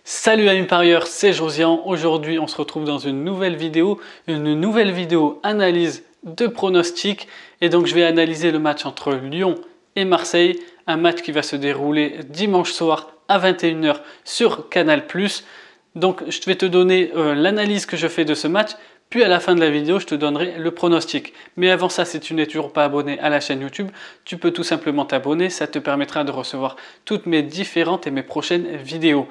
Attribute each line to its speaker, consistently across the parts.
Speaker 1: Salut amis parieurs, c'est Josian. Aujourd'hui, on se retrouve dans une nouvelle vidéo analyse de pronostics. Et donc, je vais analyser le match entre Lyon et Marseille, un match qui va se dérouler dimanche soir à 21 h sur Canal+. Donc, je vais te donner l'analyse que je fais de ce match. Puis à la fin de la vidéo, je te donnerai le pronostic. Mais avant ça, si tu n'es toujours pas abonné à la chaîne YouTube, tu peux tout simplement t'abonner. Ça te permettra de recevoir toutes mes différentes et mes prochaines vidéos.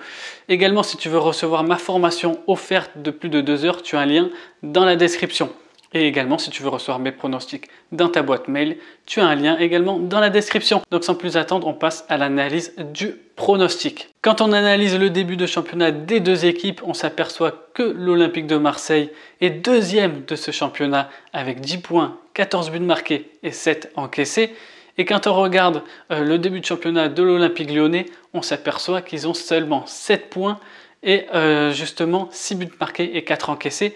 Speaker 1: Également, si tu veux recevoir ma formation offerte de plus de 2 heures, tu as un lien dans la description. Et également, si tu veux recevoir mes pronostics dans ta boîte mail, tu as un lien également dans la description. Donc sans plus attendre, on passe à l'analyse du pronostic. Quand on analyse le début de championnat des deux équipes, on s'aperçoit que l'Olympique de Marseille est deuxième de ce championnat avec 10 points, 14 buts marqués et 7 encaissés. Et quand on regarde le début de championnat de l'Olympique lyonnais, on s'aperçoit qu'ils ont seulement 7 points et justement 6 buts marqués et 4 encaissés.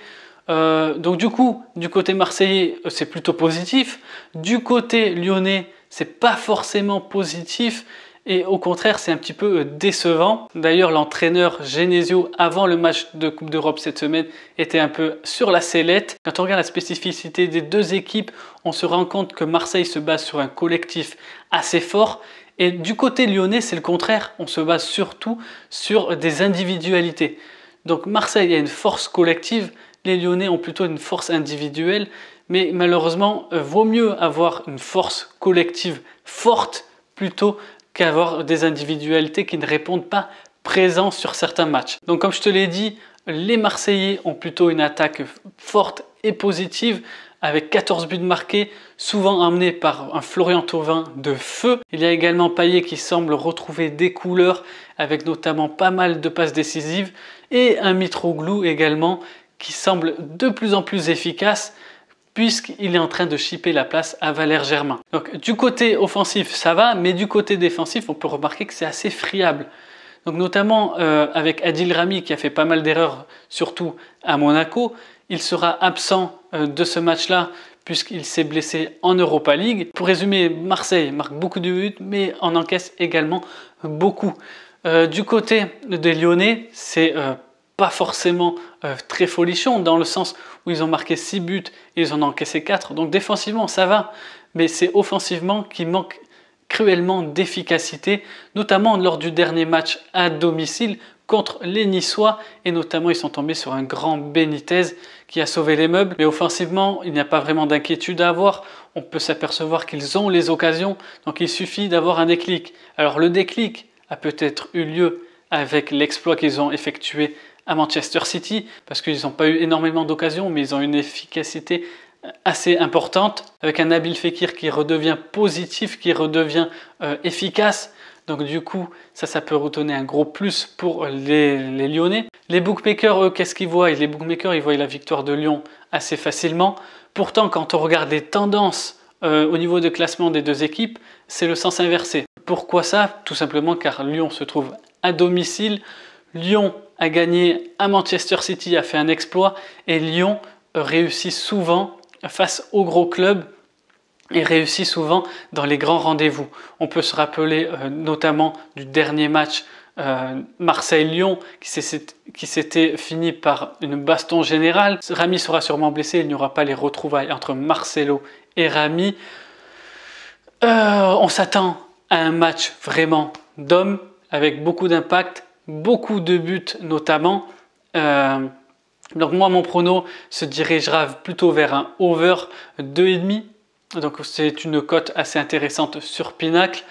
Speaker 1: Donc du coup, du côté marseillais, c'est plutôt positif. Du côté lyonnais, c'est pas forcément positif. Et au contraire, c'est un petit peu décevant. D'ailleurs, l'entraîneur Genesio, avant le match de Coupe d'Europe cette semaine, était un peu sur la sellette. Quand on regarde la spécificité des deux équipes, on se rend compte que Marseille se base sur un collectif assez fort. Et du côté lyonnais, c'est le contraire. On se base surtout sur des individualités. Donc Marseille a une force collective. Les Lyonnais ont plutôt une force individuelle. Mais malheureusement, vaut mieux avoir une force collective forte plutôt qu'avoir des individualités qui ne répondent pas présents sur certains matchs. Donc comme je te l'ai dit, les Marseillais ont plutôt une attaque forte et positive avec 14 buts marqués, souvent emmenés par un Florian Thauvin de feu. Il y a également Payet qui semble retrouver des couleurs avec notamment pas mal de passes décisives et un Mitroglou également qui semble de plus en plus efficace puisqu'il est en train de chipper la place à Valère Germain. Donc du côté offensif, ça va, mais du côté défensif, on peut remarquer que c'est assez friable. Donc notamment avec Adil Rami qui a fait pas mal d'erreurs, surtout à Monaco. Il sera absent de ce match-là puisqu'il s'est blessé en Europa League. Pour résumer, Marseille marque beaucoup de buts, mais en encaisse également beaucoup. Du côté des Lyonnais, c'est pas forcément très folichon dans le sens où ils ont marqué 6 buts et ils en ont encaissé 4. Donc défensivement, ça va, mais c'est offensivement qu'il manque cruellement d'efficacité, notamment lors du dernier match à domicile contre les Niçois et notamment ils sont tombés sur un grand Benitez qui a sauvé les meubles. Mais offensivement, il n'y a pas vraiment d'inquiétude à avoir. On peut s'apercevoir qu'ils ont les occasions, donc il suffit d'avoir un déclic. Alors le déclic a peut-être eu lieu avec l'exploit qu'ils ont effectué à Manchester City, parce qu'ils n'ont pas eu énormément d'occasions, mais ils ont une efficacité assez importante, avec un Nabil Fekir qui redevient positif, qui redevient efficace. Donc du coup, ça peut redonner un gros plus pour les Lyonnais. Les bookmakers, eux, qu'est-ce qu'ils voient? Les bookmakers, ils voient la victoire de Lyon assez facilement. Pourtant, quand on regarde les tendances au niveau de classement des deux équipes, c'est le sens inversé. Pourquoi ça? Tout simplement car Lyon se trouve à domicile. Lyon a gagné à Manchester City, a fait un exploit et Lyon réussit souvent face aux gros clubs et réussit souvent dans les grands rendez-vous. On peut se rappeler notamment du dernier match Marseille-Lyon qui s'était fini par une baston générale. Rami sera sûrement blessé, il n'y aura pas les retrouvailles entre Marcelo et Rami. On s'attend à un match vraiment d'hommes avec beaucoup d'impact, beaucoup de buts notamment. Donc moi mon prono se dirigera plutôt vers un over 2,5. Donc c'est une cote assez intéressante sur Pinacle.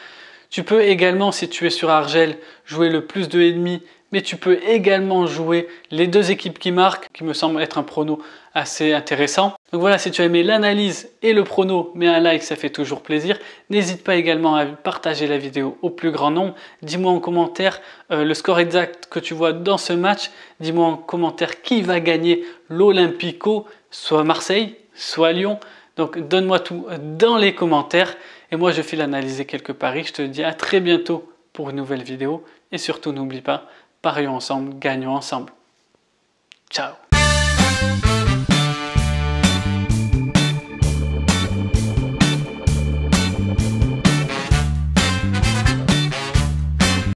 Speaker 1: Tu peux également, si tu es sur Argel, jouer le plus 2,5, mais tu peux également jouer les deux équipes qui marquent, qui me semble être un prono assez intéressant. Donc voilà, si tu as aimé l'analyse et le prono, mets un like, ça fait toujours plaisir. N'hésite pas également à partager la vidéo au plus grand nombre. Dis-moi en commentaire le score exact que tu vois dans ce match. Dis-moi en commentaire qui va gagner l'Olympico, soit Marseille, soit Lyon. Donc donne-moi tout dans les commentaires et moi je file analyser quelques paris. Je te dis à très bientôt pour une nouvelle vidéo et surtout n'oublie pas, parions ensemble, gagnons ensemble. Ciao.